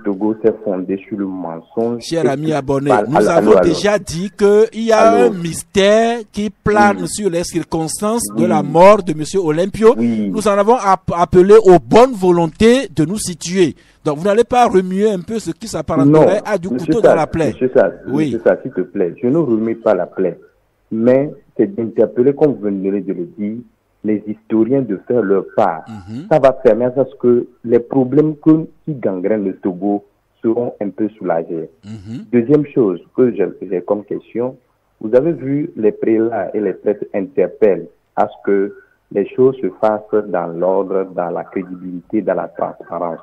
Togo s'est fondé sur le mensonge. Cher ami abonné, nous avons déjà dit qu'il y a un mystère qui plane sur les circonstances de la mort de M. Olympio. Nous en avons appelé aux bonnes volontés de nous situer. Donc vous n'allez pas remuer un peu ce qui s'apparenterait à du couteau dans la plaie. Monsieur ça, s'il te plaît, je ne remue pas la plaie. Mais c'est d'interpeller, comme vous venez de le dire, les historiens de faire leur part. Ça va permettre à ce que les problèmes qui gangrènent le Togo seront un peu soulagés. Deuxième chose que j'ai comme question, vous avez vu les prélats et les prêtres interpellent à ce que les choses se fassent dans l'ordre, dans la crédibilité, dans la transparence.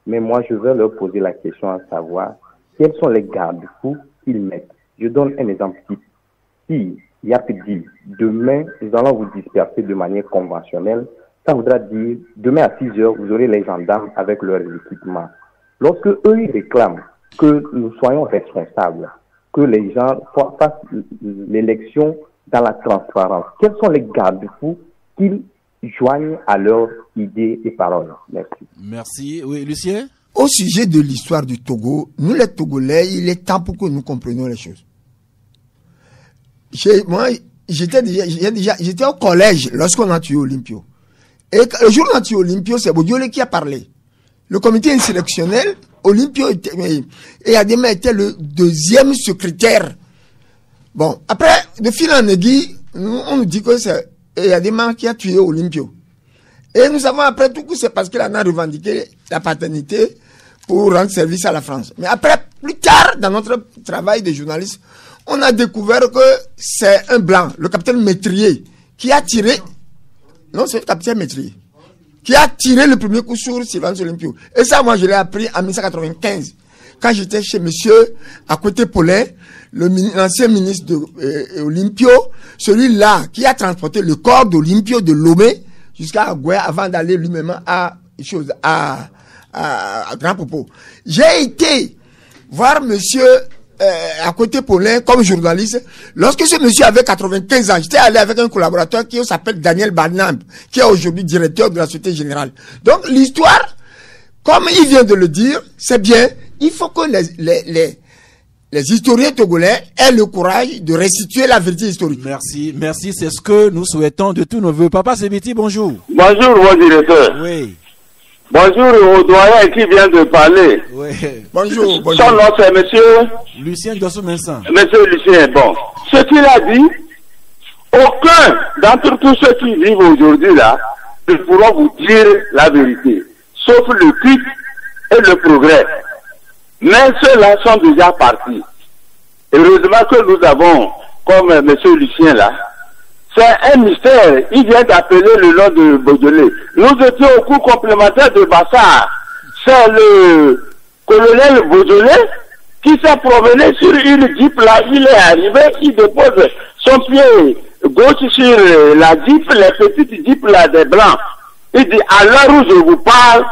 Mais moi, je vais leur poser la question à savoir quels sont les garde-fous qu'ils mettent. Je donne un exemple type. Si Yap dit, demain, nous allons vous disperser de manière conventionnelle, ça voudra dire, demain à 6 heures, vous aurez les gendarmes avec leurs équipements. Lorsque eux, ils réclament que nous soyons responsables, que les gens fassent l'élection dans la transparence, quels sont les garde-fous qu'ils joignent à leurs idées et paroles? Merci. Merci. Oui, Lucien? Au sujet de l'histoire du Togo, nous les Togolais, il est temps pour que nous comprenions les choses. Moi, j'étais au collège lorsqu'on a tué Olympio. Et le jour où on a tué Olympio, c'est Bodiolé qui a parlé. Le comité insurrectionnel, Olympio et Adema était le deuxième secrétaire. Bon, après, de fil en aiguille, on nous dit que c'est Adema qui a tué Olympio. Et nous savons après tout que c'est parce qu'il en a revendiqué la paternité pour rendre service à la France. Mais après, plus tard, dans notre travail de journaliste, on a découvert que c'est un blanc, le capitaine Métrier, qui a tiré, non, c'est le capitaine Métrier, qui a tiré le premier coup sur Sylvanus Olympio. Et ça, moi, je l'ai appris en 1995, quand j'étais chez monsieur, à côté Paulin, l'ancien ministre de Olympio, celui-là qui a transporté le corps d'Olympio de Lomé jusqu'à Agoué avant d'aller lui-même à Grand Popo. J'ai été voir monsieur à côté Paulin comme journaliste. Lorsque ce monsieur avait 95 ans, j'étais allé avec un collaborateur qui s'appelle Daniel Barnab, qui est aujourd'hui directeur de la Société Générale. Donc l'histoire, comme il vient de le dire, c'est bien. Il faut que les historiens togolais aient le courage de restituer la vérité historique. Merci, c'est ce que nous souhaitons de tous nos voeux. Papa Sebiti, bonjour. Bonjour, mon directeur. Oui. Bonjour au doyen qui vient de parler. Oui. Bonjour. Son nom c'est monsieur Lucien Dossou-Mensan. Monsieur Lucien, bon. Ce qu'il a dit, aucun d'entre tous ceux qui vivent aujourd'hui là ne pourront vous dire la vérité, sauf le culte et le progrès. Mais ceux-là sont déjà partis. Heureusement que nous avons, comme monsieur Lucien là, c'est un mystère. Il vient d'appeler le nom de Beaujolais. Nous étions au cours complémentaire de Bassard. C'est le colonel Beaujolais qui s'est promené sur une Jeep là. Il est arrivé, il dépose son pied gauche sur la Jeep, les petites Jeep là des Blancs. Il dit, à l'heure où je vous parle,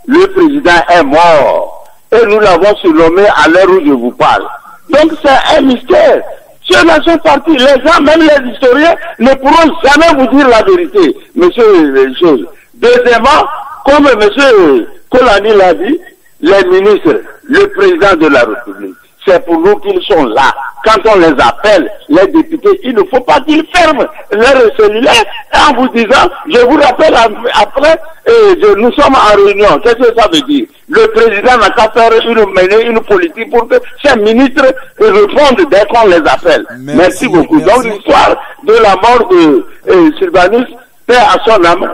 le président est mort. Et nous l'avons surnommé à l'heure où je vous parle. Donc c'est un mystère. Ceux-là sont partis. Les gens, même les historiens, ne pourront jamais vous dire la vérité, monsieur les choses. Deuxièmement, comme monsieur Kolani l'a dit, les ministres, le président de la République, c'est pour nous qu'ils sont là. Quand on les appelle, les députés, il ne faut pas qu'ils ferment leur cellulaire en vous disant, je vous rappelle après, nous sommes en réunion. Qu'est-ce que ça veut dire? Le président n'a qu'à faire mener une politique pour que ces ministres répondent dès qu'on les appelle. Merci beaucoup. Merci. Donc l'histoire de la mort de Sylvanus, paix à son âme,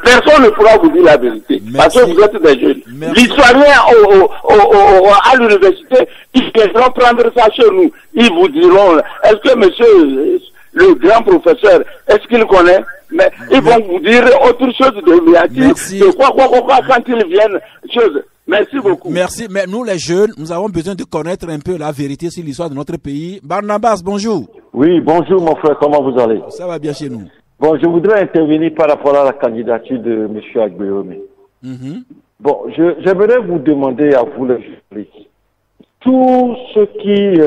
personne ne pourra vous dire la vérité. Parce que vous êtes des jeunes. L'historien à l'université, ils viendront prendre ça chez nous. Ils vous diront, est-ce que monsieur le grand professeur, est-ce qu'il connaît? Mais ils vont vous dire autre chose de quoi quand ils viennent. Merci beaucoup. Merci, mais nous les jeunes, nous avons besoin de connaître un peu la vérité sur l'histoire de notre pays. Barnabas, bonjour. Oui, bonjour mon frère, comment vous allez? Ça va bien chez nous. Bon, je voudrais intervenir par rapport à la candidature de M. Agbéomé. Bon, j'aimerais vous demander à vous les journalistes, tous ceux qui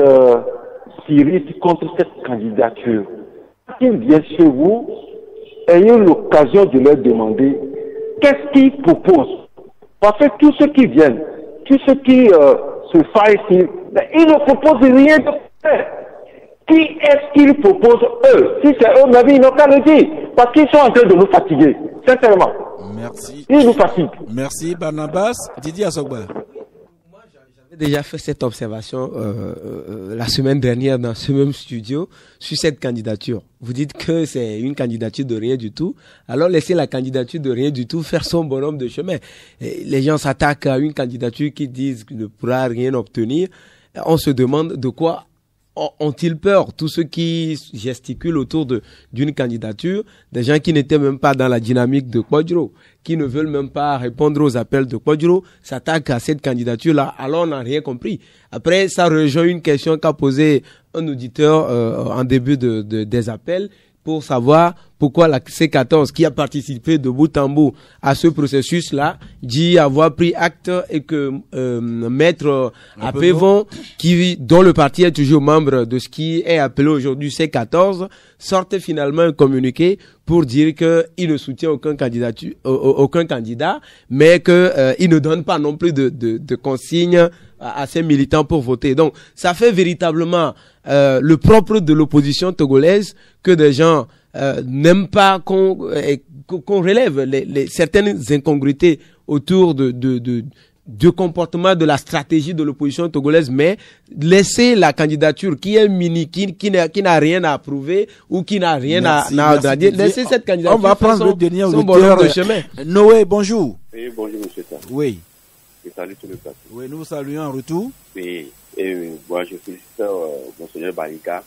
s'irritent contre cette candidature, qu'ils viennent chez vous, ayez l'occasion de leur demander qu'est-ce qu'ils proposent. Parce que tous ceux qui viennent tous ceux qui se faillent ici, ils ne proposent rien de faire. Qui est-ce qu'ils proposent eux? Si c'est eux-mêmes, ils n'ont qu'à le dire. Parce qu'ils sont en train de nous fatiguer, sincèrement. Merci. Ils nous fatiguent. Merci Barnabas. Didier Assogba. J'ai déjà fait cette observation la semaine dernière dans ce même studio sur cette candidature. Vous dites que c'est une candidature de rien du tout. Alors laissez la candidature de rien du tout faire son bonhomme de chemin. Et les gens s'attaquent à une candidature qui disent qu'il ne pourra rien obtenir. On se demande de quoi ont-ils peur, tous ceux qui gesticulent autour d'une candidature, des gens qui n'étaient même pas dans la dynamique de Kwadjo, qui ne veulent même pas répondre aux appels de Kwadjo, s'attaquent à cette candidature-là, alors on n'a rien compris. Après, ça rejoint une question qu'a posée un auditeur en début des appels, pour savoir pourquoi la C14, qui a participé de bout en bout à ce processus-là, dit avoir pris acte et que Maître Apévon, dont le parti est toujours membre de ce qui est appelé aujourd'hui C14, sortait finalement un communiqué pour dire qu'il ne soutient aucun candidat, mais qu'il ne donne pas non plus de consignes à ses militants pour voter. Donc, ça fait véritablement le propre de l'opposition togolaise que des gens n'aiment pas qu'on relève certaines incongruités autour du comportement de la stratégie de l'opposition togolaise, mais laisser la candidature qui est qui n'a rien à prouver ou qui n'a rien à dire, laisser cette candidature. On va prendre le dernier auditeur de chemin. Noé, bonjour. Oui, bonjour monsieur. Oui. Je salue tout le plateau. Oui, nous saluons en retour. Oui, et moi je félicite Monseigneur Barika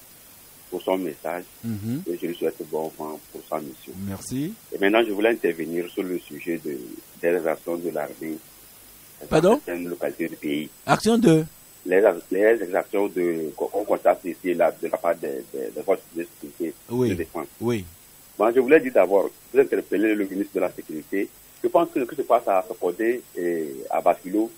pour son message et je lui souhaite bon vent pour sa mission. Merci. Et maintenant je voulais intervenir sur le sujet des actions de l'armée dans certaines localités du pays. Action de les exactions qu'on constate ici de la part des forces de sécurité de défense. Oui. Moi je voulais dire d'abord, vous interpeller le ministre de la Sécurité. Je pense que ce qui se passe à Sokodé et à Basilo,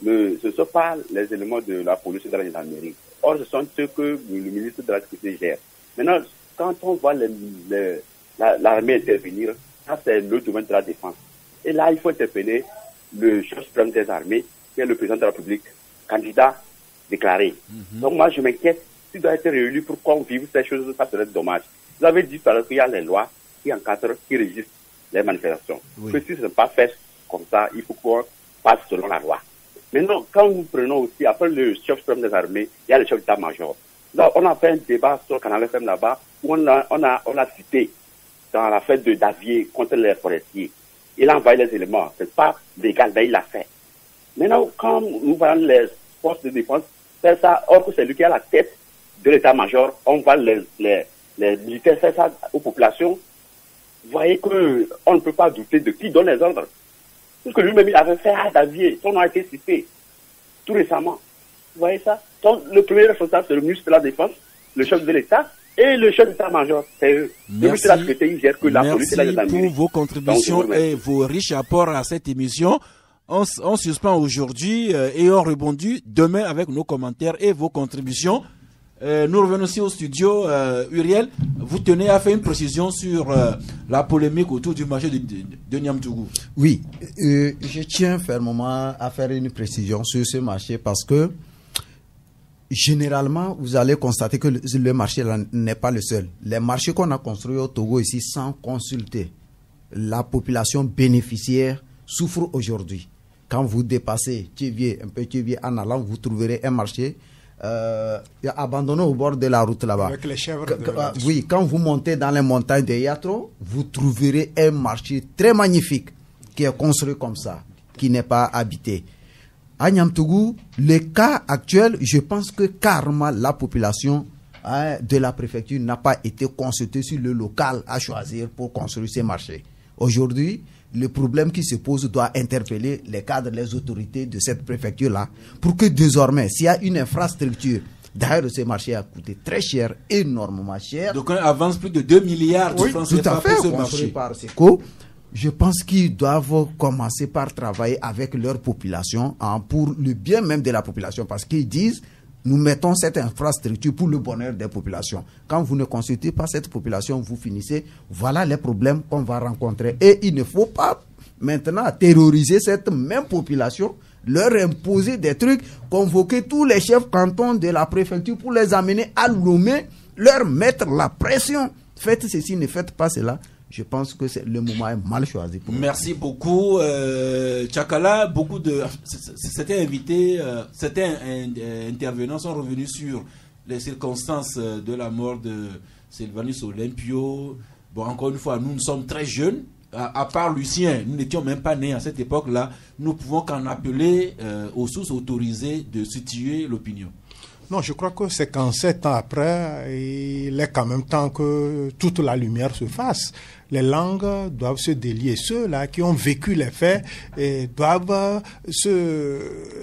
ce ne sont pas les éléments de la police et de la gendarmerie. Or, ce sont ceux que le ministre de la Sécurité gère. Maintenant, quand on voit l'armée intervenir, ça c'est le domaine de la défense. Et là, il faut interpeller le chef suprême des armées, qui est le président de la République, candidat déclaré. Donc moi, je m'inquiète, s'il doit être réélu pour qu'on vive ces choses, ça serait dommage. Vous avez dit tout à l'heure qu'il y a les lois qui encadrent, qui régissent les manifestations. Que si ce n'est pas fait comme ça, il faut qu'on passe selon la loi. Maintenant, quand nous prenons aussi, après le chef suprême des armées, il y a le chef d'état-major. Là, on a fait un débat sur Canal FM là-bas, où on a cité dans la fête de Davier contre les forestiers. Il a envoyé les éléments. C'est pas légal, mais il l'a fait. Maintenant, quand nous voyons les forces de défense faire ça, or que c'est lui qui a la tête de l'état-major, on voit les militaires faire ça aux populations. Vous voyez qu'on ne peut pas douter de qui donne les ordres. Parce que lui-même, il avait fait à Davier. Son nom a été cité tout récemment. Vous voyez ça? Donc, le premier responsable, c'est le ministre de la Défense, le chef de l'État et le chef d'état-major. C'est eux. Le ministre de la Sécurité, il gère que la police et la gendarmerie. Merci pour vos contributions et vos riches apports à cette émission. On suspend aujourd'hui et on rebondit demain avec nos commentaires et vos contributions. Nous revenons aussi au studio. Uriel, vous tenez à faire une précision sur la polémique autour du marché de Niamtougou. Oui, je tiens fermement à faire une précision sur ce marché parce que généralement, vous allez constater que le marché n'est pas le seul. Les marchés qu'on a construits au Togo ici sans consulter la population bénéficiaire souffre aujourd'hui. Quand vous dépassez Tchévier, un peu Tchévier en allant, vous trouverez un marché abandonné au bord de la route là-bas. Avec les chèvres. Oui, quand vous montez dans les montagnes de Yatro, vous trouverez un marché très magnifique qui est construit comme ça, qui n'est pas habité. À Niamtougou, le cas actuel, je pense que carrément la population de la préfecture n'a pas été consultée sur le local à choisir pour construire ces marchés. Aujourd'hui, le problème qui se pose doit interpeller les cadres, les autorités de cette préfecture-là, pour que désormais, s'il y a une infrastructure, d'ailleurs ce marché a coûté très cher, énormément cher. Donc on avance plus de 2 milliards de francs CFA pour ce marché. Par SECO, je pense qu'ils doivent commencer par travailler avec leur population pour le bien même de la population, parce qu'ils disent nous mettons cette infrastructure pour le bonheur des populations. Quand vous ne consultez pas cette population, vous finissez, voilà les problèmes qu'on va rencontrer. Et il ne faut pas maintenant terroriser cette même population leur imposer des trucs, convoquer tous les chefs cantons de la préfecture pour les amener à Lomé, leur mettre la pression. Faites ceci, ne faites pas cela. Je pense que le moment est mal choisi. Merci beaucoup, Tchakala. Beaucoup de certains invités, certains intervenants sont revenus sur les circonstances de la mort de Sylvanus Olympio. Bon, encore une fois, nous sommes très jeunes. À part Lucien, nous n'étions même pas nés à cette époque-là. Nous pouvons qu'en appeler aux sources autorisées de situer l'opinion. Non, je crois que c'est qu'en 7 ans après, il est quand même temps que toute la lumière se fasse. Les langues doivent se délier. Ceux-là qui ont vécu les faits doivent se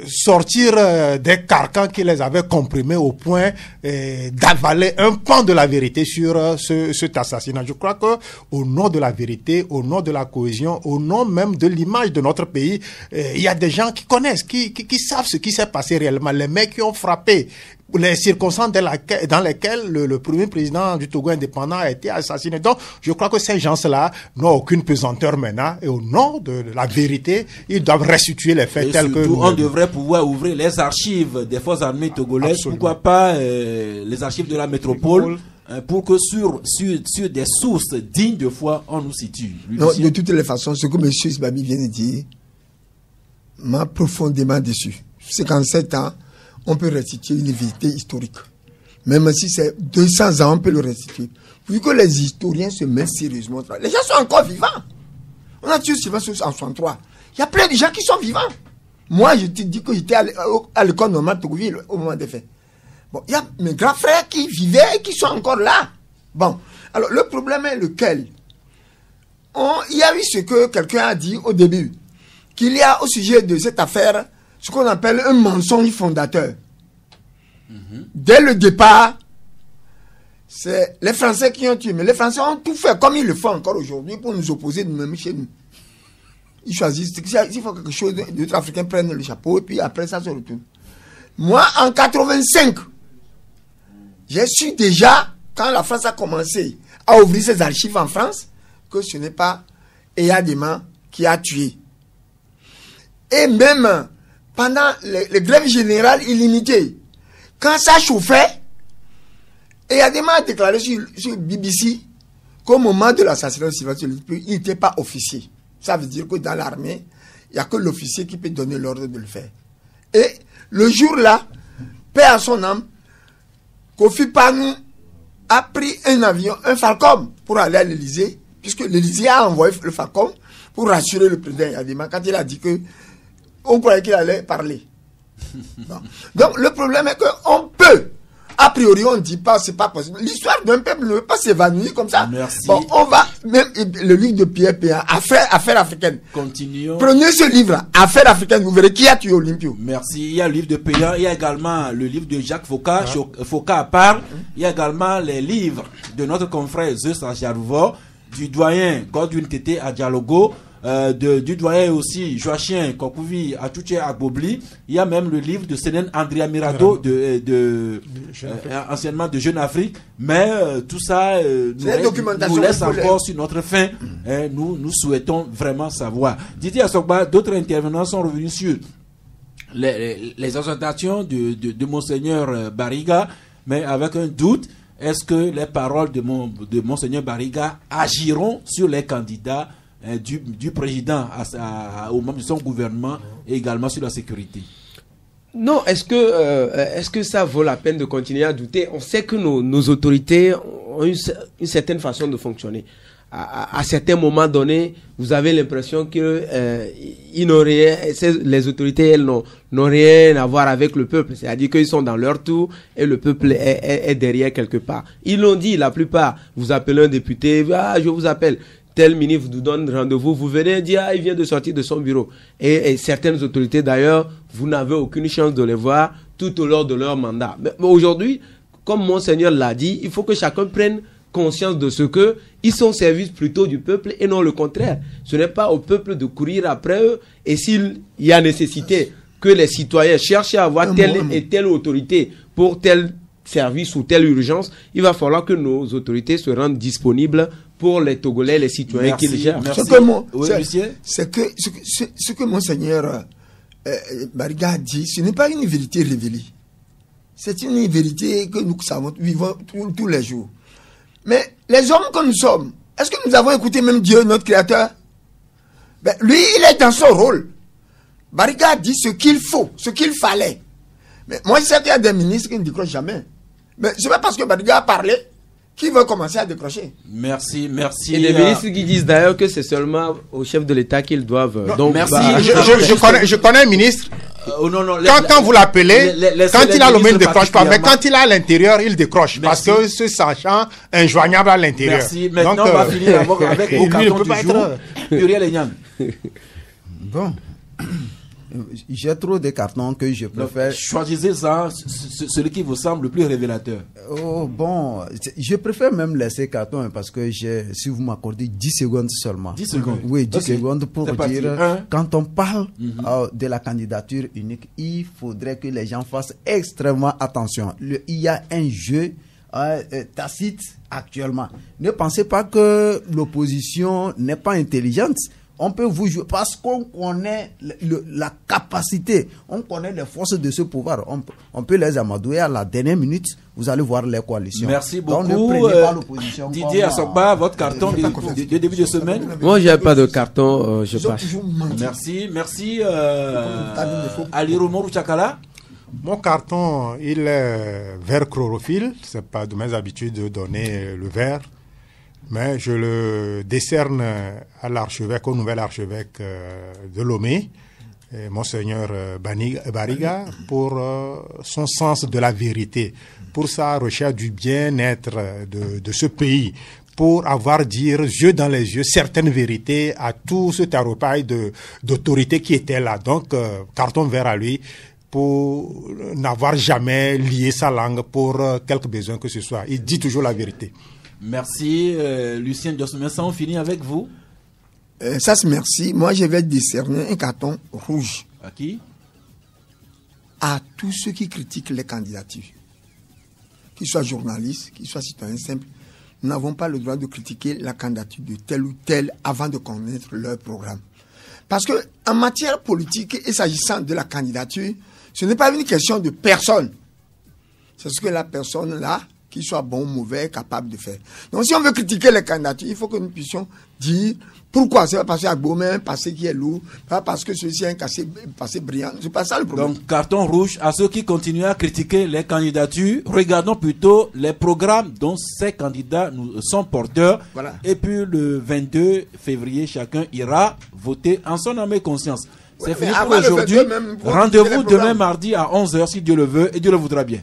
sortir des carcans qui les avaient comprimés au point d'avaler un pan de la vérité sur cet assassinat. Je crois que au nom de la vérité, au nom de la cohésion, au nom même de l'image de notre pays, il y a des gens qui connaissent, qui savent ce qui s'est passé réellement. Les mecs qui ont frappé, les circonstances dans lesquelles le premier président du Togo indépendant a été assassiné. Donc, je crois que ces gens-là n'ont aucune pesanteur maintenant. Et au nom de la vérité, ils doivent restituer les faits tels que... On devrait pouvoir ouvrir les archives des forces armées togolaises. Absolument. Pourquoi pas les archives de la métropole pour que sur des sources dignes de foi, on nous situe. Non, de toutes les façons, ce que M. Sbabi vient de dire m'a profondément déçu. C'est qu'en 7 ans, on peut restituer une vérité historique. Même si c'est 200 ans, on peut le restituer. Vu que les historiens se mettent sérieusement. Les gens sont encore vivants. On a tué Sylvain en 63. Il y a plein de gens qui sont vivants. Moi, je te dis que j'étais à l'école normale de Togoville au moment des faits. Bon, il y a mes grands frères qui vivaient et qui sont encore là. Bon, alors le problème est lequel? Il y a eu ce que quelqu'un a dit au début, qu'il y a au sujet de cette affaire ce qu'on appelle un mensonge fondateur. Dès le départ, c'est les Français qui ont tué. Mais les Français ont tout fait comme ils le font encore aujourd'hui pour nous opposer nous-mêmes chez nous. Ils choisissent. S'il faut quelque chose, d'autres Africains prennent le chapeau et puis après ça se retourne. Moi, en 85, j'ai su déjà, quand la France a commencé à ouvrir ses archives en France, que ce n'est pas Eyadema qui a tué. Et même pendant les grèves générales illimitées, quand ça chauffait, Eyadema a déclaré sur BBC qu'au moment de l'assassinat de Sylvanus Olympio, il n'était pas officier. Ça veut dire que dans l'armée, il n'y a que l'officier qui peut donner l'ordre de le faire. Et le jour-là, paix à son âme, Kofi Panou a pris un avion, un Falcon, pour aller à l'Élysée, puisque l'Élysée a envoyé le Falcon pour rassurer le président Eyadema quand il a dit que on croyait qu'il allait parler. Bon. Donc le problème est qu'on peut, a priori on ne dit pas, c'est pas possible. L'histoire d'un peuple ne peut pas s'évanouir comme ça. Merci. Bon, on va, même le livre de Pierre Péan, Affaires africaines. Continuons. Prenez ce livre, Affaires africaines, vous verrez qui a tué Olympio. Merci. Il y a le livre de Péan, il y a également le livre de Jacques Foucault, Foucault à part. Il y a également les livres de notre confrère Zeus Acharouvo, du doyen Godwin Tété à Dialogo, du doyen aussi Joachim Kokouvi à Touché à Bobli. Il y a même le livre de Senen Andrea Mirado anciennement de Jeune Afrique. Mais tout ça nous laisse encore sur notre faim. Nous souhaitons vraiment savoir. Didier Assogba, d'autres intervenants sont revenus sur les exhortations de Monseigneur Bariga, mais avec un doute. Est-ce que les paroles de Monseigneur Bariga agiront sur les candidats du président au membre de son gouvernement et également sur la sécurité? Non, est-ce que ça vaut la peine de continuer à douter? On sait que nos autorités ont une certaine façon de fonctionner. À certains moments donnés, vous avez l'impression que les autorités, elles n'ont rien à voir avec le peuple. C'est-à-dire qu'ils sont dans leur tour et le peuple est derrière quelque part. Ils l'ont dit, la plupart. Vous appelez un député, je vous appelle. Tel ministre vous donne rendez-vous, vous venez dire, il vient de sortir de son bureau. Et certaines autorités, d'ailleurs, vous n'avez aucune chance de les voir tout au long de leur mandat. Mais aujourd'hui, comme Monseigneur l'a dit, il faut que chacun prenne conscience de ce que ils sont au service plutôt du peuple et non le contraire. Ce n'est pas au peuple de courir après eux. Et s'il y a nécessité que les citoyens cherchent à avoir telle et telle autorité pour tel service ou telle urgence, il va falloir que nos autorités se rendent disponibles pour les Togolais, les citoyens qui les gèrent. Ce que Monseigneur Bariga a dit, ce n'est pas une vérité révélée. C'est une vérité que nous savons, vivons tous les jours. Mais les hommes que nous sommes, est-ce que nous avons écouté même Dieu, notre Créateur? Ben, lui, il est dans son rôle. Bariga a dit ce qu'il faut, ce qu'il fallait. Mais moi, je sais qu'il y a des ministres qui ne décrochent jamais. Mais c'est pas parce que Bariga a parlé qu'ils vont commencer à décrocher. Merci, merci. Et les ministres qui disent d'ailleurs que c'est seulement au chef de l'État qu'ils doivent. Non, donc, merci. Je connais un ministre. Quand vous l'appelez, quand il a le mail, il ne décroche pas. Mais quand il est à l'intérieur, il décroche. Merci. Parce que ce sachant injoignable à l'intérieur. Merci. Maintenant, on va finir avec vos cartons du jour. Muriel Enyang. Bon. J'ai trop de cartons que je préfère. Donc, choisissez ça, celui qui vous semble le plus révélateur. Oh, bon, je préfère même laisser carton parce que si vous m'accordez 10 secondes seulement. 10 secondes. Oui, 10 secondes pour dire, quand on parle de la candidature unique, il faudrait que les gens fassent extrêmement attention. Il y a un jeu tacite actuellement. Ne pensez pas que l'opposition n'est pas intelligente. On peut vous jouer parce qu'on connaît la capacité, on connaît les forces de ce pouvoir. On peut les amadouer à la dernière minute. Vous allez voir les coalitions. Merci beaucoup. Didier Assogba, votre carton de début de semaine. Moi, j'ai pas de carton, je passe. Merci. Ali Romorou Chakala. Mon carton, il est vert chlorophylle. C'est pas de mes habitudes de donner le vert. Mais je le décerne à l'archevêque, au nouvel archevêque de Lomé, Monseigneur Bariga, pour son sens de la vérité, pour sa recherche du bien-être de ce pays, pour avoir dire yeux dans les yeux certaines vérités à tout ce taropaille d'autorité qui était là. Donc, carton vert à lui, pour n'avoir jamais lié sa langue pour quelque besoin que ce soit. Il dit toujours la vérité. Merci, Lucien Diosmessa. On finit avec vous. Ça, c'est merci. Moi, je vais décerner un carton rouge. À qui? À tous ceux qui critiquent les candidatures. Qu'ils soient journalistes, qu'ils soient citoyens simples. Nous n'avons pas le droit de critiquer la candidature de tel ou tel avant de connaître leur programme. Parce que en matière politique et s'agissant de la candidature, ce n'est pas une question de personne. C'est ce que la personne là, qu'il soit bon ou mauvais, capable de faire. Donc si on veut critiquer les candidatures, il faut que nous puissions dire pourquoi. C'est pas parce qu'il y a Gbomé, un passé qui est lourd, pas parce que ceci a un passé brillant. C'est pas ça le problème. Donc carton rouge à ceux qui continuent à critiquer les candidatures. Regardons plutôt les programmes dont ces candidats sont porteurs. Voilà. Et puis le 22 février, chacun ira voter en son âme et conscience. C'est fini pour aujourd'hui. Rendez-vous demain mardi à 11h si Dieu le veut et Dieu le voudra bien.